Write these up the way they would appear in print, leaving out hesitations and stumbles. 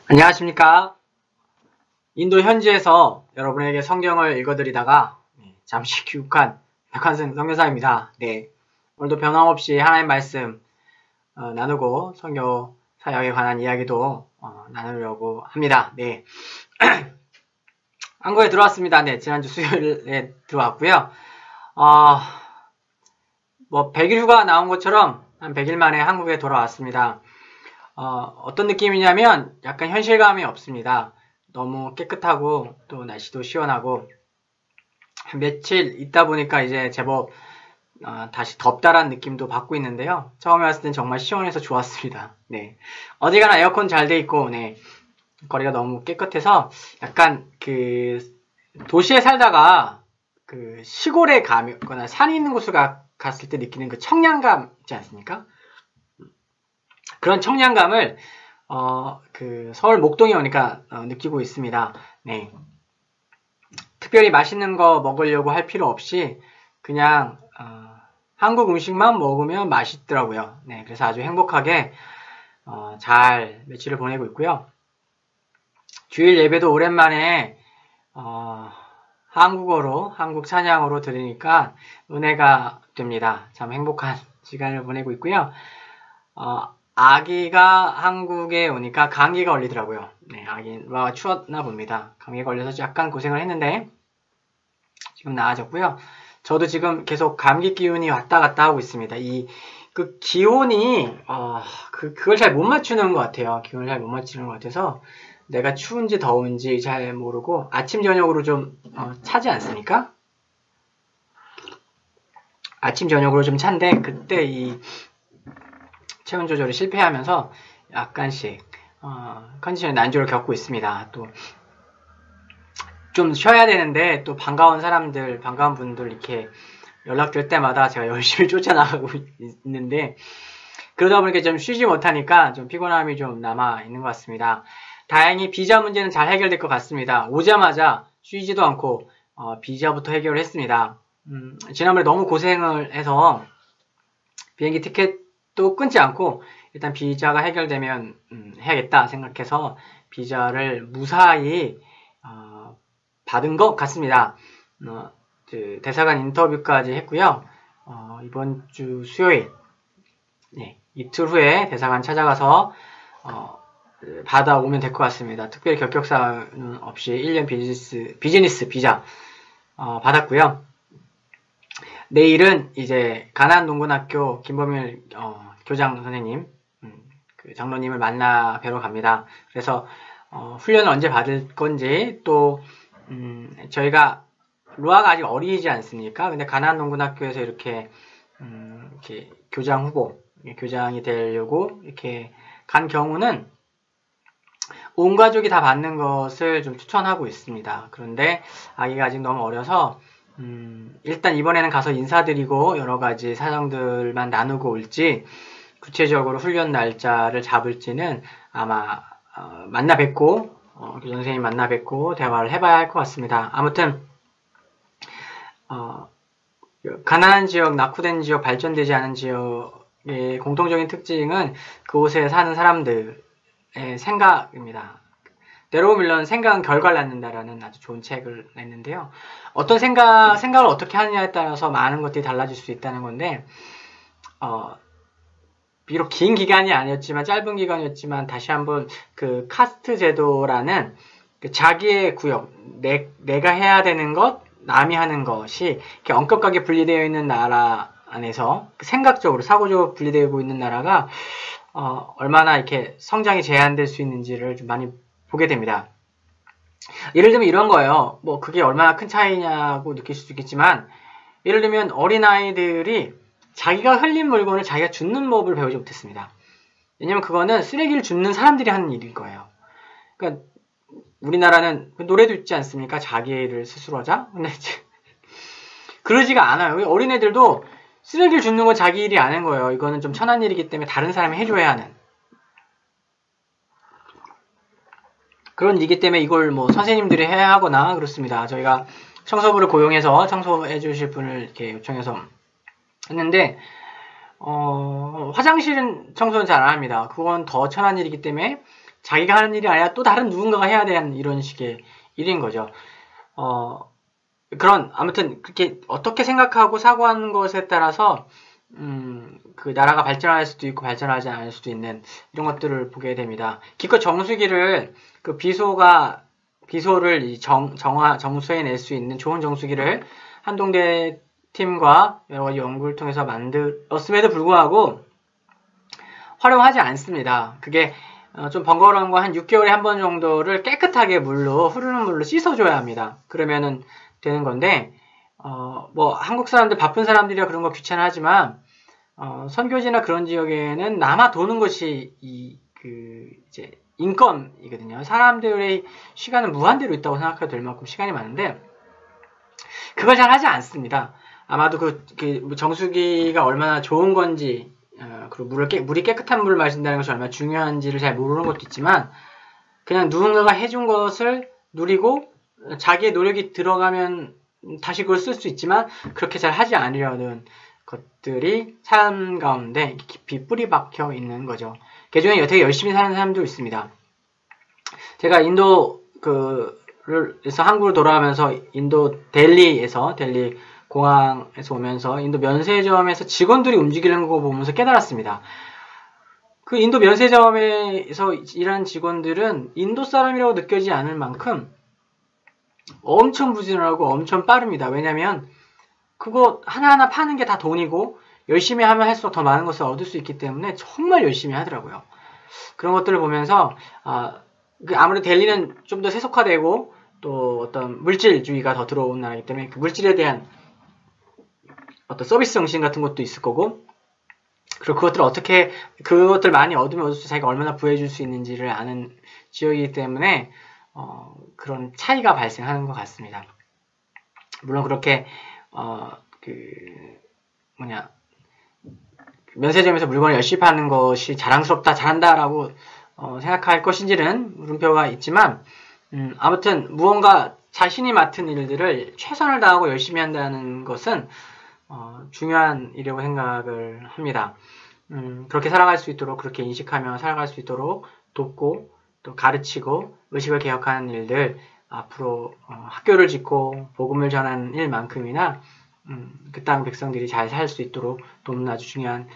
안녕하십니까. 인도 현지에서 여러분에게 성경을 읽어드리다가 잠시 귀국한 박한승 선교사입니다. 네, 오늘도 변함없이 하나님 말씀 나누고 선교 사역에 관한 이야기도 나누려고 합니다. 네, 한국에 들어왔습니다. 네, 지난주 수요일에 들어왔고요. 100일 휴가 나온 것처럼 한 100일 만에 한국에 돌아왔습니다. 어떤 느낌이냐면 약간 현실감이 없습니다. 너무 깨끗하고 또 날씨도 시원하고 며칠 있다 보니까 이제 제법 다시 덥다란 느낌도 받고 있는데요. 처음에 왔을 땐 정말 시원해서 좋았습니다. 네, 어디가나 에어컨 잘 돼 있고 네, 거리가 너무 깨끗해서 약간 그 도시에 살다가 그 시골에 가거나 산이 있는 곳을 갔을 때 느끼는 그 청량감 있지 않습니까? 그런 청량감을 그 서울 목동에 오니까 느끼고 있습니다. 네, 특별히 맛있는 거 먹으려고 할 필요 없이 그냥 한국 음식만 먹으면 맛있더라고요. 네, 그래서 아주 행복하게 잘 며칠을 보내고 있고요. 주일 예배도 오랜만에 한국어로 한국 찬양으로 들으니까 은혜가 됩니다. 참 행복한 시간을 보내고 있고요. 아기가 한국에 오니까 감기가 걸리더라고요. 네, 아기가 추웠나 봅니다. 감기에 걸려서 약간 고생을 했는데 지금 나아졌고요. 저도 지금 계속 감기 기운이 왔다 갔다 하고 있습니다. 그 기온이 그걸 잘 못 맞추는 것 같아요. 기온을 잘 못 맞추는 것 같아서 내가 추운지 더운지 잘 모르고 아침 저녁으로 좀 차지 않습니까? 아침 저녁으로 좀 찬데 그때 이 체온 조절이 실패하면서 약간씩 컨디션의 난조를 겪고 있습니다. 또 좀 쉬어야 되는데 또 반가운 분들 이렇게 연락될 때마다 제가 열심히 쫓아나가고 있는데 그러다 보니까 좀 쉬지 못하니까 좀 피곤함이 좀 남아 있는 것 같습니다. 다행히 비자 문제는 잘 해결될 것 같습니다. 오자마자 쉬지도 않고 비자부터 해결을 했습니다. 지난번에 너무 고생을 해서 비행기 티켓도 끊지 않고 일단 비자가 해결되면 해야겠다 생각해서 비자를 무사히 받은 것 같습니다. 대사관 인터뷰까지 했고요. 이번 주 수요일 네, 이틀 후에 대사관 찾아가서 받아오면 될 것 같습니다. 특별히 결격사항은 없이 1년 비즈니스 비자 받았고요. 내일은 이제 가난농군학교 김범일 교장 선생님, 그 장로님을 만나 뵈러 갑니다. 그래서 훈련을 언제 받을 건지 또 저희가 루아가 아직 어리지 않습니까? 근데 가난농군학교에서 이렇게 교장 후보, 교장이 되려고 이렇게 간 경우는 온 가족이 다 받는 것을 좀 추천하고 있습니다. 그런데 아기가 아직 너무 어려서 일단 이번에는 가서 인사드리고 여러 가지 사정들만 나누고 올지 구체적으로 훈련 날짜를 잡을지는 아마 만나 뵙고 교장 선생님 만나 뵙고 대화를 해봐야 할 것 같습니다. 아무튼 가난한 지역, 낙후된 지역, 발전되지 않은 지역의 공통적인 특징은 그곳에 사는 사람들의 생각입니다. 네로 밀런 생각은 결과를 낳는다라는 아주 좋은 책을 냈는데요. 어떤 생각을 어떻게 하느냐에 따라서 많은 것들이 달라질 수 있다는 건데 비록 긴 기간이 아니었지만 짧은 기간이었지만 다시 한번 그 카스트 제도라는 그 자기의 구역, 내가 해야 되는 것, 남이 하는 것이 이렇게 엄격하게 분리되어 있는 나라 안에서 생각적으로 사고적으로 분리되고 있는 나라가 얼마나 이렇게 성장이 제한될 수 있는지를 좀 많이 보게 됩니다. 예를 들면 이런 거예요. 뭐 그게 얼마나 큰 차이냐고 느낄 수도 있겠지만 예를 들면 어린아이들이 자기가 흘린 물건을 자기가 줍는 법을 배우지 못했습니다. 왜냐면 그거는 쓰레기를 줍는 사람들이 하는 일일 거예요. 그러니까 우리나라는 노래도 있지 않습니까? 자기를 스스로 하자? 근데 그러지가 않아요. 어린애들도 쓰레기를 줍는 건 자기 일이 아닌 거예요. 이거는 좀 천한 일이기 때문에 다른 사람이 해줘야 하는 그런 일이기 때문에 이걸 뭐 선생님들이 해야 하거나 그렇습니다. 저희가 청소부를 고용해서 청소해 주실 분을 이렇게 요청해서 했는데 화장실은 청소는 잘 안 합니다. 그건 더 천한 일이기 때문에 자기가 하는 일이 아니라 또 다른 누군가가 해야 되는 이런 식의 일인 거죠. 아무튼 그렇게 어떻게 생각하고 사고하는 것에 따라서 그 나라가 발전할 수도 있고 발전하지 않을 수도 있는 이런 것들을 보게 됩니다. 기껏 정수기를 그 비소를 정수해낼 수 있는 좋은 정수기를 한동대 팀과 여러 가지 연구를 통해서 만들었음에도 불구하고 활용하지 않습니다. 그게 좀 번거로운 거 한 6개월에 한 번 정도를 깨끗하게 흐르는 물로 씻어줘야 합니다. 그러면은 되는 건데, 뭐 한국 사람들 바쁜 사람들이라 그런 거 귀찮아하지만 선교지나 그런 지역에는 남아 도는 것이 이제 인건이거든요. 사람들의 시간은 무한대로 있다고 생각해도 될 만큼 시간이 많은데 그걸 잘 하지 않습니다. 아마도 그 정수기가 얼마나 좋은 건지 그리고 물이 깨끗한 물을 마신다는 것이 얼마나 중요한지를 잘 모르는 것도 있지만 그냥 누군가가 해준 것을 누리고 자기의 노력이 들어가면 다시 그걸 쓸 수 있지만 그렇게 잘 하지 않으려는 것들이 삶 가운데 깊이 뿌리 박혀 있는 거죠. 그중에 되게 열심히 사는 사람도 있습니다. 제가 인도에서 한국으로 돌아가면서 인도 델리 공항에서 오면서 인도 면세점에서 직원들이 움직이는 거 보면서 깨달았습니다. 그 인도 면세점에서 일하는 직원들은 인도 사람이라고 느껴지지 않을 만큼 엄청 부지런하고 엄청 빠릅니다. 왜냐면 그거 하나하나 파는 게 다 돈이고 열심히 하면 할수록 더 많은 것을 얻을 수 있기 때문에 정말 열심히 하더라고요. 그런 것들을 보면서 아무래도 델리는 좀 더 세속화되고 또 어떤 물질주의가 더 들어온 나라이기 때문에 그 물질에 대한 어떤 서비스 정신 같은 것도 있을 거고 그리고 그것들 많이 얻으면 얻을수록 자기가 얼마나 부해줄 수 있는지를 아는 지역이기 때문에 그런 차이가 발생하는 것 같습니다. 물론 그렇게 면세점에서 물건을 열심히 파는 것이 자랑스럽다, 잘한다라고 생각할 것인지는 물음표가 있지만 아무튼 무언가 자신이 맡은 일들을 최선을 다하고 열심히 한다는 것은 중요한 일이라고 생각을 합니다. 그렇게 살아갈 수 있도록 그렇게 인식하며 살아갈 수 있도록 돕고 또 가르치고 의식을 개혁하는 일들 앞으로 학교를 짓고 복음을 전하는 일만큼이나 그 땅 백성들이 잘 살 수 있도록 돕는 아주 중요한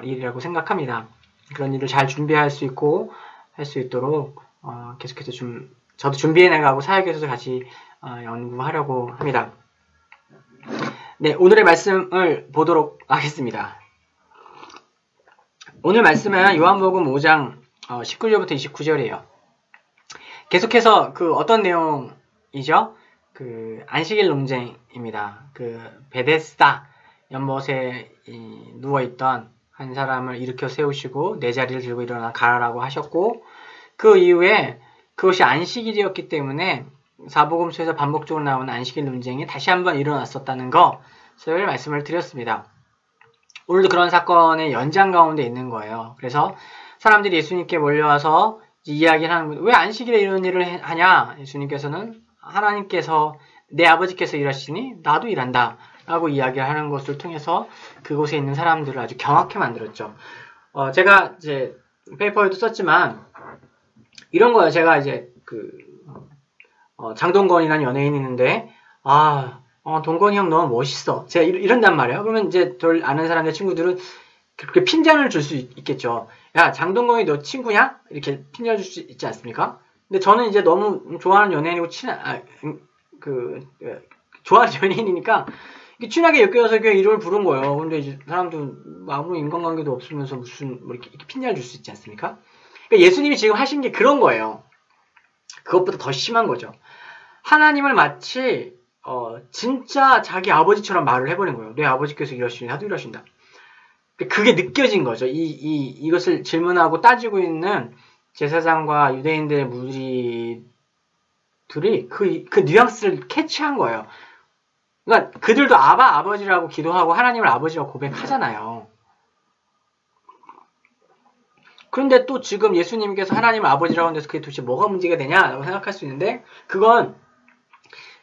일이라고 생각합니다. 그런 일을 잘 준비할 수 있고 할 수 있도록 계속해서 저도 준비해 나가고 사역에서도 같이 연구하려고 합니다. 네, 오늘의 말씀을 보도록 하겠습니다. 오늘 말씀은 요한복음 5장 19절부터 29절이에요. 계속해서 어떤 내용이죠? 안식일 논쟁입니다. 베데스다 연못에 누워있던 한 사람을 일으켜 세우시고 내 자리를 들고 일어나 가라라고 하셨고 그 이후에 그것이 안식일이었기 때문에 사복음서에서 반복적으로 나오는 안식일 논쟁이 다시 한번 일어났었다는 것을 말씀을 드렸습니다. 오늘도 그런 사건의 연장 가운데 있는 거예요. 그래서 사람들이 예수님께 몰려와서 이야기를 하는 거예요. 왜 안식일에 이런 일을 하냐? 예수님께서는 하나님께서 내 아버지께서 일하시니 나도 일한다 라고 이야기를 하는 것을 통해서 그곳에 있는 사람들을 아주 경악해 만들었죠. 제가 이제 페이퍼에도 썼지만 이런 거예요. 제가 이제 장동건이라는 연예인이 있는데 동건이 형 너무 멋있어. 제가 이런단 말이에요. 그러면 이제 덜 아는 사람들 친구들은 그렇게 핀잔을 줄 수 있겠죠. 야, 장동건이 너 친구냐? 이렇게 핀잔 줄 수 있지 않습니까? 근데 저는 이제 너무 좋아하는 연예인이고 좋아하는 연예인이니까 친하게 엮여서 그냥 이름을 부른 거예요. 근데 이제 사람도 아무 인간관계도 없으면서 무슨 이렇게 핀잔을 줄 수 있지 않습니까? 그러니까 예수님이 지금 하신 게 그런 거예요. 그것보다 더 심한 거죠. 하나님을 마치 진짜 자기 아버지처럼 말을 해버린 거예요. 내 아버지께서 이러시니 나도 이러신다. 그게 느껴진 거죠. 이것을 질문하고 따지고 있는 제사장과 유대인들의 무리들이 그 뉘앙스를 캐치한 거예요. 그러니까 그들도 아버지라고 기도하고 하나님을 아버지라고 고백하잖아요. 그런데 또 지금 예수님께서 하나님을 아버지라고 하는 데서 그게 도대체 뭐가 문제가 되냐라고 생각할 수 있는데 그건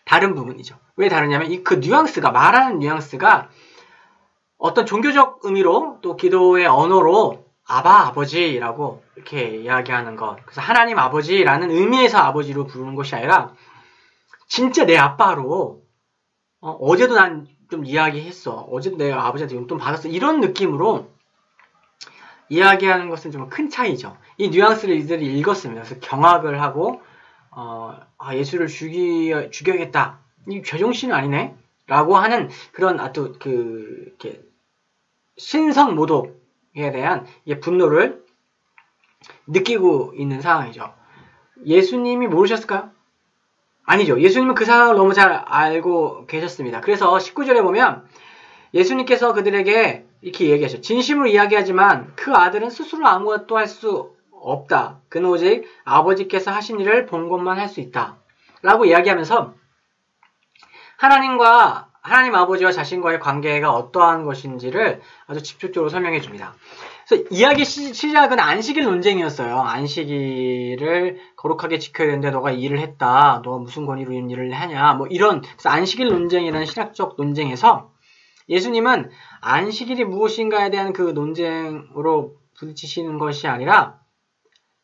다른 부분이죠. 왜 다르냐면 그 뉘앙스가 말하는 뉘앙스가 어떤 종교적 의미로 또 기도의 언어로 아바 아버지라고 이렇게 이야기하는 것. 그래서 하나님 아버지라는 의미에서 아버지로 부르는 것이 아니라 진짜 내 아빠로 어제도 난 좀 이야기했어. 어제도 내가 아버지한테 용돈 받았어. 이런 느낌으로 이야기하는 것은 좀 큰 차이죠. 이 뉘앙스를 이들이 읽었습니다. 그래서 경악을 하고 예수를 죽여야겠다. 이 제정신은 아니네. 라고 하는 그런 이렇게 신성 모독에 대한 분노를 느끼고 있는 상황이죠. 예수님이 모르셨을까요? 아니죠. 예수님은 그 상황을 너무 잘 알고 계셨습니다. 그래서 19절에 보면 예수님께서 그들에게 이렇게 얘기하셨죠. 진심으로 이야기하지만 그 아들은 스스로 아무것도 할 수 없다. 그는 오직 아버지께서 하신 일을 본 것만 할 수 있다. 라고 이야기하면서 하나님 아버지와 자신과의 관계가 어떠한 것인지를 아주 집중적으로 설명해 줍니다. 그래서 이야기 시작은 안식일 논쟁이었어요. 안식일을 거룩하게 지켜야 되는데 너가 이 일을 했다. 너가 무슨 권위로 이런 일을 하냐. 뭐 이런 그래서 안식일 논쟁이라는 신학적 논쟁에서 예수님은 안식일이 무엇인가에 대한 그 논쟁으로 부딪히시는 것이 아니라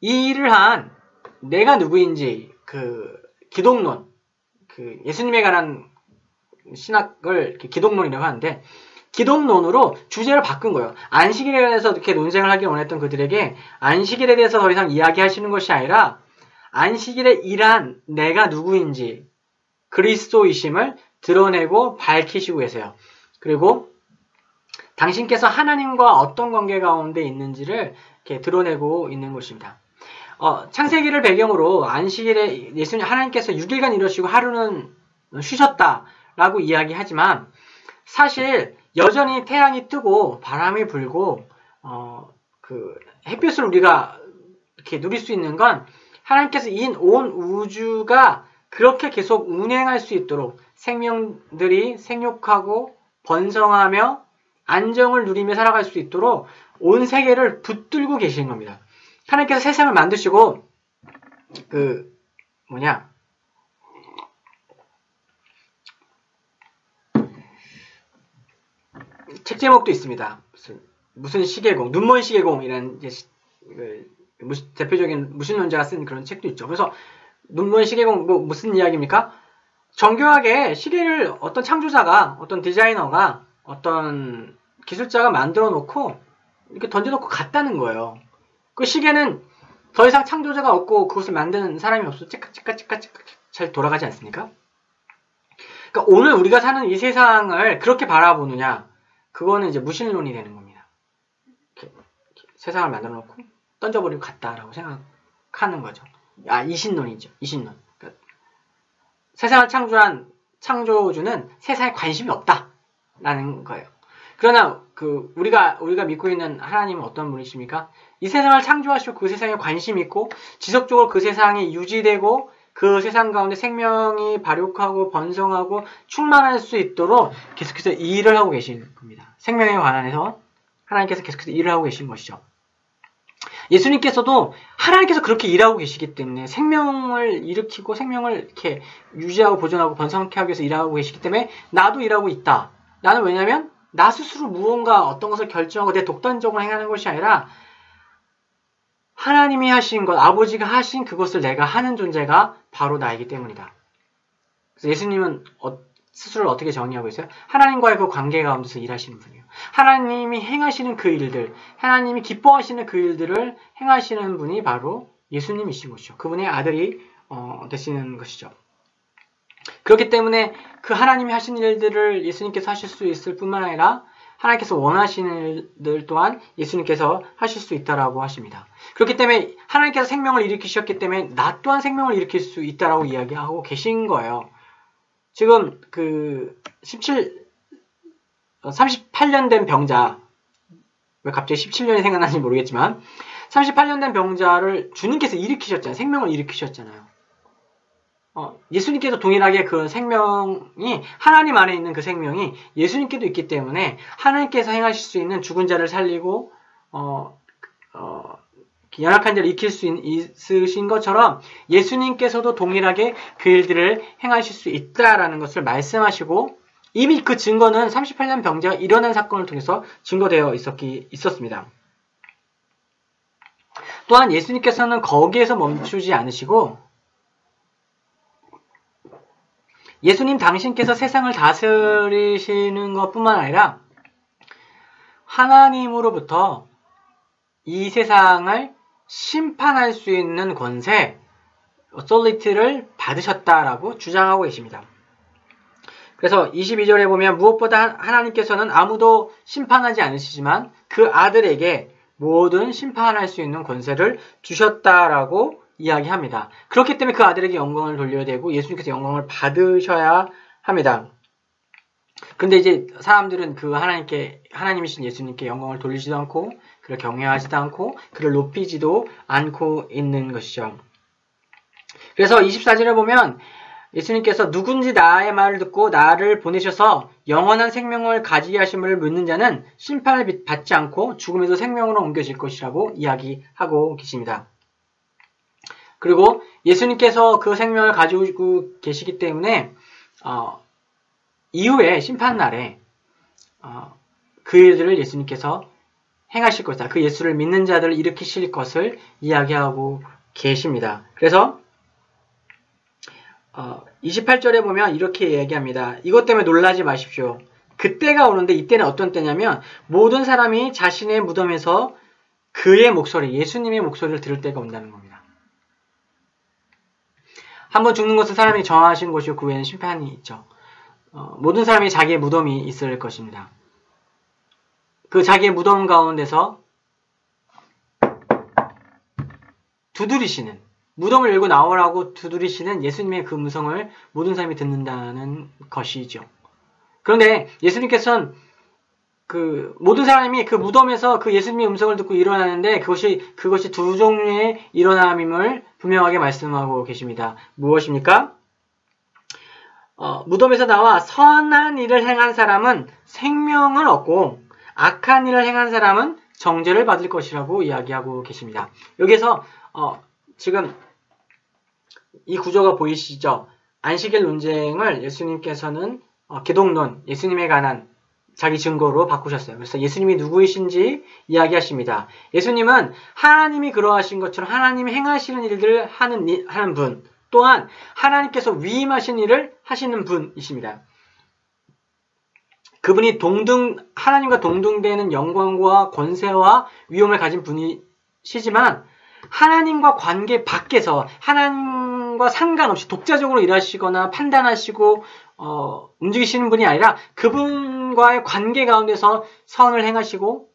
이 일을 한 내가 누구인지 그 기독론, 그 예수님에 관한 신학을 기독론이라고 하는데 기독론으로 주제를 바꾼 거예요. 안식일에 대해서 이렇게 논쟁을 하기 원했던 그들에게 안식일에 대해서 더 이상 이야기하시는 것이 아니라 안식일에 일한 내가 누구인지 그리스도이심을 드러내고 밝히시고 계세요. 그리고 당신께서 하나님과 어떤 관계 가운데 있는지를 이렇게 드러내고 있는 것입니다. 창세기를 배경으로 안식일에 하나님께서 6일간 이루시고 하루는 쉬셨다라고 이야기하지만 사실 여전히 태양이 뜨고 바람이 불고 그 햇빛을 우리가 이렇게 누릴 수 있는 건 하나님께서 인 온 우주가 그렇게 계속 운행할 수 있도록 생명들이 생육하고 번성하며 안정을 누리며 살아갈 수 있도록 온 세계를 붙들고 계신 겁니다. 하나님께서 세상을 만드시고 책 제목도 있습니다. 무슨 시계공, 눈먼 시계공이라는 대표적인 무신론자가 쓴 그런 책도 있죠. 그래서 눈먼 시계공 무슨 이야기입니까? 정교하게 시계를 어떤 창조자가, 어떤 디자이너가, 어떤 기술자가 만들어 놓고 이렇게 던져놓고 갔다는 거예요. 그 시계는 더 이상 창조자가 없고 그것을 만드는 사람이 없어 찌깍찌깍 잘 돌아가지 않습니까? 그러니까 오늘 우리가 사는 이 세상을 그렇게 바라보느냐, 그거는 이제 무신론이 되는 겁니다. 이렇게 세상을 만들어 놓고 던져버리고 갔다라고 생각하는 거죠. 이신론이죠. 이신론. 그러니까 세상을 창조한 창조주는 세상에 관심이 없다라는 거예요. 그러나 우리가 믿고 있는 하나님은 어떤 분이십니까? 이 세상을 창조하시고 그 세상에 관심 있고 지속적으로 그 세상이 유지되고 그 세상 가운데 생명이 발육하고 번성하고 충만할 수 있도록 계속해서 일을 하고 계신 겁니다. 생명에 관한해서 하나님께서 계속해서 일을 하고 계신 것이죠. 예수님께서도 하나님께서 그렇게 일하고 계시기 때문에 생명을 일으키고 생명을 이렇게 유지하고 보존하고 번성케 하기 위해서 일하고 계시기 때문에 나도 일하고 있다. 나는 왜냐면 나 스스로 무언가 어떤 것을 결정하고 내 독단적으로 행하는 것이 아니라 하나님이 하신 것, 아버지가 하신 그것을 내가 하는 존재가 바로 나이기 때문이다. 그래서 예수님은 스스로를 어떻게 정의하고 있어요? 하나님과의 그 관계 가운데서 일하시는 분이에요. 하나님이 행하시는 그 일들, 하나님이 기뻐하시는 그 일들을 행하시는 분이 바로 예수님이신 것이죠. 그분의 아들이 되시는 것이죠. 그렇기 때문에 그 하나님이 하신 일들을 예수님께서 하실 수 있을 뿐만 아니라 하나님께서 원하시는 일들 또한 예수님께서 하실 수 있다라고 하십니다. 그렇기 때문에 하나님께서 생명을 일으키셨기 때문에 나 또한 생명을 일으킬 수 있다라고 이야기하고 계신 거예요. 지금 38년 된 병자, 왜 갑자기 17년이 생각나는지 모르겠지만 38년 된 병자를 주님께서 일으키셨잖아요. 생명을 일으키셨잖아요. 예수님께도 동일하게 그 생명이 하나님 안에 있는 그 생명이 예수님께도 있기 때문에 하나님께서 행하실 수 있는 죽은 자를 살리고 연약한 자를 익힐 수 있으신 것처럼 예수님께서도 동일하게 그 일들을 행하실 수 있다라는 것을 말씀하시고 이미 그 증거는 38년 병자가 일어난 사건을 통해서 증거되어 있었습니다. 또한 예수님께서는 거기에서 멈추지 않으시고 예수님 당신께서 세상을 다스리시는 것뿐만 아니라 하나님으로부터 이 세상을 심판할 수 있는 권세, authority를 받으셨다라고 주장하고 계십니다. 그래서 22절에 보면 무엇보다 하나님께서는 아무도 심판하지 않으시지만 그 아들에게 모든 심판할 수 있는 권세를 주셨다라고 이야기합니다. 그렇기 때문에 그 아들에게 영광을 돌려야 되고 예수님께서 영광을 받으셔야 합니다. 근데 이제 사람들은 그 하나님이신 예수님께 영광을 돌리지도 않고 그를 경외하지도 않고 그를 높이지도 않고 있는 것이죠. 그래서 24절에 보면 예수님께서 누군지 나의 말을 듣고 나를 보내셔서 영원한 생명을 가지게 하심을 묻는 자는 심판을 받지 않고 죽음에도 생명으로 옮겨질 것이라고 이야기하고 계십니다. 그리고 예수님께서 그 생명을 가지고 계시기 때문에 이후에 심판날에 그 일들을 예수님께서 행하실 것이다. 그 예수를 믿는 자들을 일으키실 것을 이야기하고 계십니다. 그래서 28절에 보면 이렇게 얘기합니다. 이것 때문에 놀라지 마십시오. 그때가 오는데 이때는 어떤 때냐면 모든 사람이 자신의 무덤에서 그의 목소리, 예수님의 목소리를 들을 때가 온다는 겁니다. 한번 죽는 것은 사람이 정하신 것이고 그 외에는 심판이 있죠. 모든 사람이 자기의 무덤이 있을 것입니다. 그 자기의 무덤 가운데서 두드리시는, 무덤을 열고 나오라고 두드리시는 예수님의 그 음성을 모든 사람이 듣는다는 것이죠. 그런데 예수님께서는 그 모든 사람이 그 무덤에서 그 예수님의 음성을 듣고 일어나는데 그것이 두 종류의 일어남임을 분명하게 말씀하고 계십니다. 무엇입니까? 무덤에서 나와 선한 일을 행한 사람은 생명을 얻고 악한 일을 행한 사람은 정죄를 받을 것이라고 이야기하고 계십니다. 여기서 지금 이 구조가 보이시죠? 안식일 논쟁을 예수님께서는 기독론, 예수님에 관한 자기 증거로 바꾸셨어요. 그래서 예수님이 누구이신지 이야기하십니다. 예수님은 하나님이 그러하신 것처럼 하나님이 행하시는 일들을 하는 분, 또한 하나님께서 위임하신 일을 하시는 분이십니다. 그분이 하나님과 동등되는 영광과 권세와 위엄을 가진 분이시지만 하나님과 관계 밖에서 하나님과 상관없이 독자적으로 일하시거나 판단하시고 움직이시는 분이 아니라 그분과의 관계 가운데서 선을 행하시고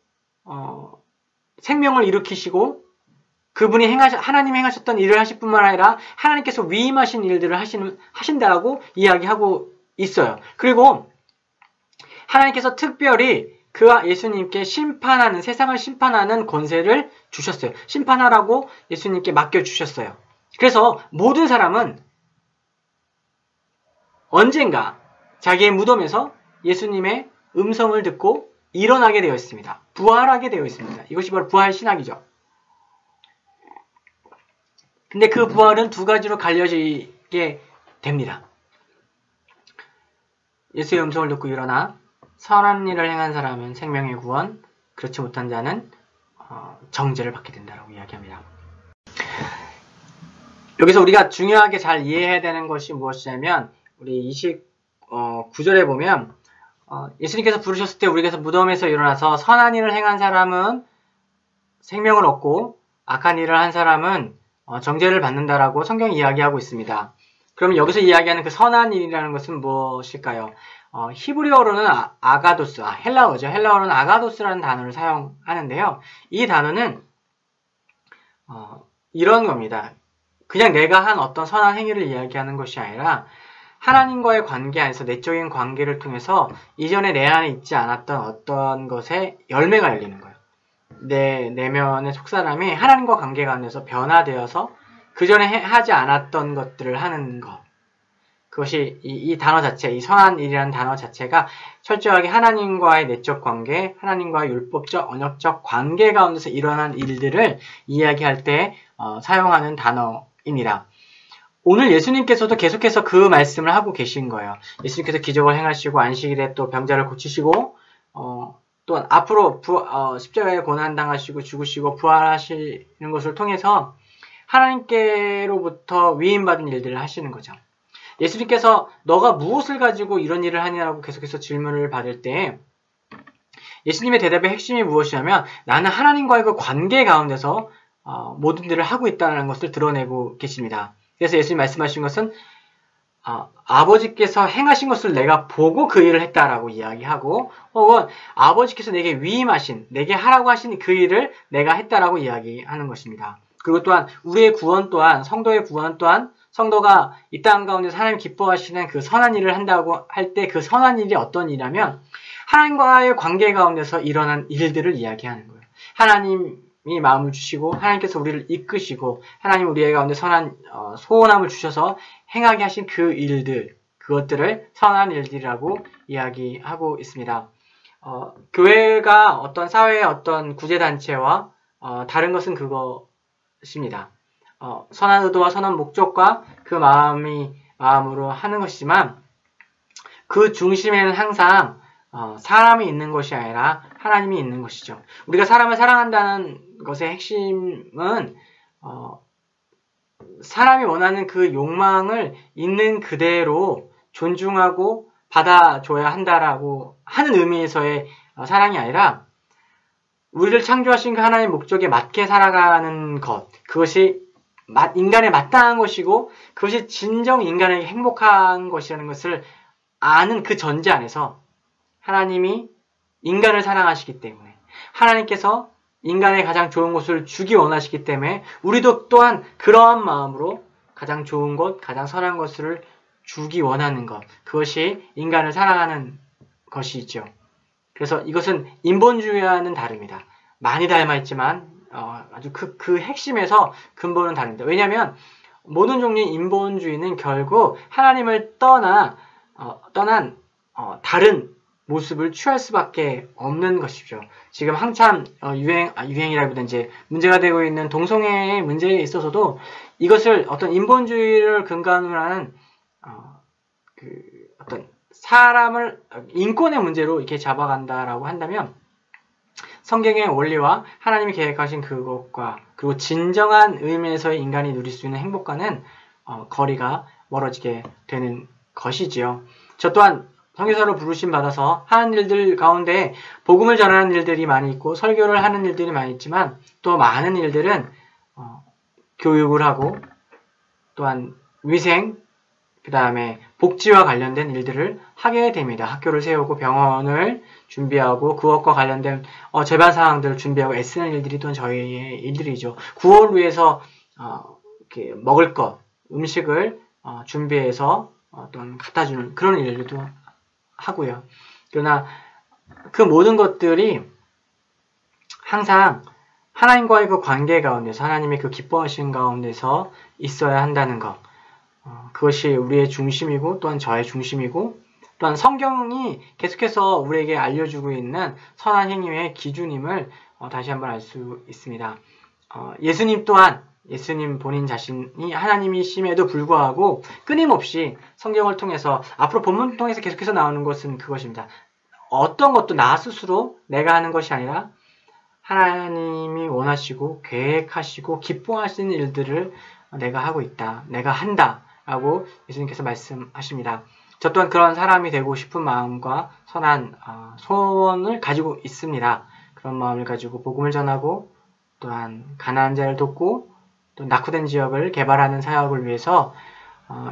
생명을 일으키시고 그분이 하나님이 행하셨던 일을 하실 뿐만 아니라 하나님께서 위임하신 일들을 하신다라고 이야기하고 있어요. 그리고 하나님께서 특별히 그와 예수님께 세상을 심판하는 권세를 주셨어요. 심판하라고 예수님께 맡겨주셨어요. 그래서 모든 사람은 언젠가 자기의 무덤에서 예수님의 음성을 듣고 일어나게 되어 있습니다. 부활하게 되어 있습니다. 이것이 바로 부활 신학이죠. 근데 그 부활은 두 가지로 갈려지게 됩니다. 예수의 음성을 듣고 일어나 선한 일을 행한 사람은 생명의 구원, 그렇지 못한 자는 정죄를 받게 된다고 이야기합니다. 여기서 우리가 중요하게 잘 이해해야 되는 것이 무엇이냐면 우리 29절에 보면 예수님께서 부르셨을 때 우리께서 무덤에서 일어나서 선한 일을 행한 사람은 생명을 얻고 악한 일을 한 사람은 정죄를 받는다라고 성경이 이야기하고 있습니다. 그러면 여기서 이야기하는 그 선한 일이라는 것은 무엇일까요? 히브리어로는 아가도스, 헬라어죠. 헬라어로는 아가도스라는 단어를 사용하는데요. 이 단어는 이런 겁니다. 그냥 내가 한 어떤 선한 행위를 이야기하는 것이 아니라 하나님과의 관계 안에서 내적인 관계를 통해서 이전에 내 안에 있지 않았던 어떤 것에 열매가 열리는 거예요. 내 내면의 속사람이 하나님과 관계가 안에서 변화되어서 그전에 하지 않았던 것들을 하는 것. 그것이 이 단어 자체, 이 선한 일이라는 단어 자체가 철저하게 하나님과의 내적 관계, 하나님과의 율법적, 언약적 관계 가운데서 일어난 일들을 이야기할 때 사용하는 단어입니다. 오늘 예수님께서도 계속해서 그 말씀을 하고 계신 거예요. 예수님께서 기적을 행하시고 안식일에 또 병자를 고치시고 또한 앞으로 십자가에 고난당하시고 죽으시고 부활하시는 것을 통해서 하나님께로부터 위임받은 일들을 하시는 거죠. 예수님께서 너가 무엇을 가지고 이런 일을 하냐고 계속해서 질문을 받을 때 예수님의 대답의 핵심이 무엇이냐면 나는 하나님과의 그 관계 가운데서 모든 일을 하고 있다는 것을 드러내고 계십니다. 그래서 예수님 말씀하신 것은 아버지께서 행하신 것을 내가 보고 그 일을 했다라고 이야기하고 혹은 아버지께서 내게 위임하신 내게 하라고 하신 그 일을 내가 했다라고 이야기하는 것입니다. 그리고 또한 우리의 구원 또한 성도의 구원 또한 성도가 이 땅 가운데서 하나님 기뻐하시는 그 선한 일을 한다고 할 때 그 선한 일이 어떤 일이냐면 하나님과의 관계 가운데서 일어난 일들을 이야기하는 거예요. 하나님이 마음을 주시고 하나님께서 우리를 이끄시고 하나님 우리의 가운데 선한 소원함을 주셔서 행하게 하신 그 일들, 그것들을 선한 일들이라고 이야기하고 있습니다. 교회가 어떤 사회의 어떤 구제단체와 다른 것은 그것입니다. 선한 의도와 선한 목적과 그 마음으로 하는 것이지만 그 중심에는 항상 사람이 있는 것이 아니라 하나님이 있는 것이죠. 우리가 사람을 사랑한다는 것의 핵심은 사람이 원하는 그 욕망을 있는 그대로 존중하고 받아줘야 한다라고 하는 의미에서의 사랑이 아니라 우리를 창조하신 그 하나님의 목적에 맞게 살아가는 것, 그것이 인간에 마땅한 것이고 그것이 진정 인간에게 행복한 것이라는 것을 아는 그 전제 안에서 하나님이 인간을 사랑하시기 때문에 하나님께서 인간에 가장 좋은 것을 주기 원하시기 때문에 우리도 또한 그러한 마음으로 가장 좋은 것, 가장 선한 것을 주기 원하는 것, 그것이 인간을 사랑하는 것이죠. 그래서 이것은 인본주의와는 다릅니다. 많이 닮아있지만 아주 그 핵심에서 근본은 다릅니다. 왜냐하면 모든 종류의 인본주의는 결국 하나님을 떠난 다른 모습을 취할 수밖에 없는 것이죠. 지금 한참 유행이라기보다 이제 문제가 되고 있는 동성애의 문제에 있어서도 이것을 어떤 인본주의를 근간으로 하는 어떤 사람을 인권의 문제로 이렇게 잡아간다라고 한다면 성경의 원리와 하나님이 계획하신 그것과 그리고 진정한 의미에서의 인간이 누릴 수 있는 행복과는 거리가 멀어지게 되는 것이지요. 저 또한 선교사로 부르심 받아서 하는 일들 가운데 복음을 전하는 일들이 많이 있고 설교를 하는 일들이 많이 있지만 또 많은 일들은 교육을 하고 또한 위생, 그 다음에 복지와 관련된 일들을 하게 됩니다. 학교를 세우고 병원을 준비하고 그것과 관련된 재반 사항들을 준비하고 애쓰는 일들이 또한 저희의 일들이죠. 구호를 위해서 이렇게 먹을 것, 음식을 준비해서 어떤 갖다 주는 그런 일들도 하고요. 그러나 그 모든 것들이 항상 하나님과의 그 관계 가운데서 하나님의 그 기뻐하신 가운데서 있어야 한다는 것. 그것이 우리의 중심이고 또한 저의 중심이고 또한 성경이 계속해서 우리에게 알려주고 있는 선한 행위의 기준임을 다시 한번 알 수 있습니다. 예수님 또한 예수님 본인 자신이 하나님이심에도 불구하고 끊임없이 성경을 통해서 앞으로 본문을 통해서 계속해서 나오는 것은 그것입니다. 어떤 것도 나 스스로 내가 하는 것이 아니라 하나님이 원하시고 계획하시고 기뻐하시는 일들을 내가 하고 있다. 내가 한다. 라고 예수님께서 말씀하십니다. 저 또한 그런 사람이 되고 싶은 마음과 선한 소원을 가지고 있습니다. 그런 마음을 가지고 복음을 전하고 또한 가난한 자를 돕고 또 낙후된 지역을 개발하는 사역을 위해서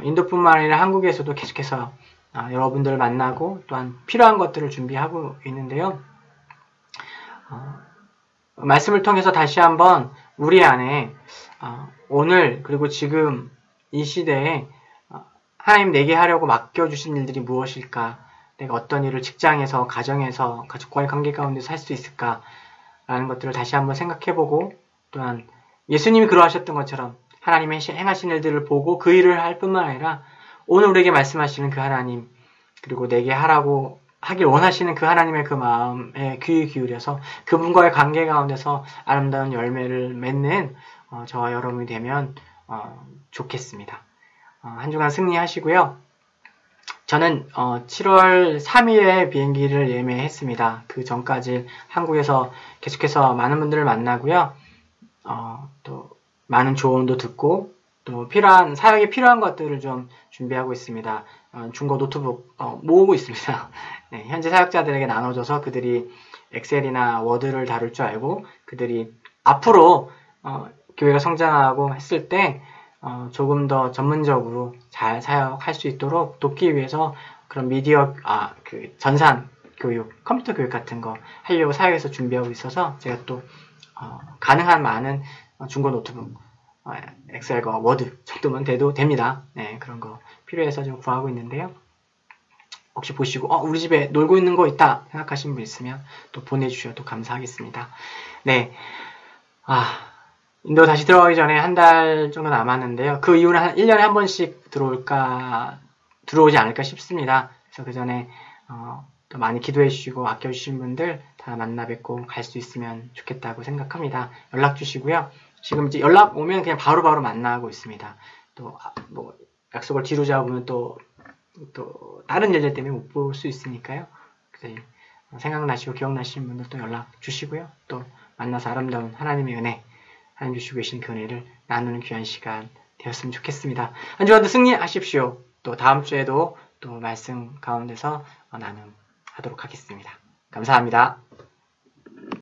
인도뿐만 아니라 한국에서도 계속해서 여러분들을 만나고 또한 필요한 것들을 준비하고 있는데요. 말씀을 통해서 다시 한번 우리 안에 오늘 그리고 지금 이 시대에 하나님 내게 하려고 맡겨주신 일들이 무엇일까? 내가 어떤 일을 직장에서, 가정에서, 가족과의 관계 가운데서 할 수 있을까? 라는 것들을 다시 한번 생각해보고 또한 예수님이 그러하셨던 것처럼 하나님의 행하신 일들을 보고 그 일을 할 뿐만 아니라 오늘 우리에게 말씀하시는 그 하나님 그리고 내게 하라고 하길 원하시는 그 하나님의 그 마음에 귀 기울여서 그분과의 관계 가운데서 아름다운 열매를 맺는 저와 여러분이 되면 좋겠습니다. 한 주간 승리하시고요. 저는 7월 3일에 비행기를 예매했습니다. 그 전까지 한국에서 계속해서 많은 분들을 만나고요. 또 많은 조언도 듣고 또 사역에 필요한 것들을 좀 준비하고 있습니다. 중고 노트북 모으고 있습니다. 네, 현재 사역자들에게 나눠줘서 그들이 엑셀이나 워드를 다룰 줄 알고 그들이 앞으로 교회가 성장하고 했을 때 조금 더 전문적으로 잘 사역할 수 있도록 돕기 위해서 그런 미디어, 전산 교육, 컴퓨터 교육 같은 거 하려고 사역에서 준비하고 있어서 제가 또, 가능한 많은 중고 노트북, 엑셀과 워드 정도만 돼도 됩니다. 네, 그런 거 필요해서 좀 구하고 있는데요. 혹시 보시고, 우리 집에 놀고 있는 거 있다 생각하시는 분 있으면 또 보내주셔도 감사하겠습니다. 네. 인도 다시 들어가기 전에 한 달 정도 남았는데요. 그 이후는 한 1년에 한 번씩 들어오지 않을까 싶습니다. 그래서 그 전에, 또 많이 기도해 주시고 아껴주신 분들 다 만나 뵙고 갈 수 있으면 좋겠다고 생각합니다. 연락 주시고요. 지금 이제 연락 오면 그냥 바로바로 만나고 있습니다. 또, 약속을 뒤로 잡으면 또 다른 일들 때문에 못 볼 수 있으니까요. 그래서 생각나시고 기억나시는 분들 또 연락 주시고요. 또 만나서 아름다운 하나님의 은혜, 하나님 주시고 계신 그 은혜를 나누는 귀한 시간 되었으면 좋겠습니다. 한 주간도 승리하십시오. 또 다음 주에도 또 말씀 가운데서 나눔하도록 하겠습니다. 감사합니다.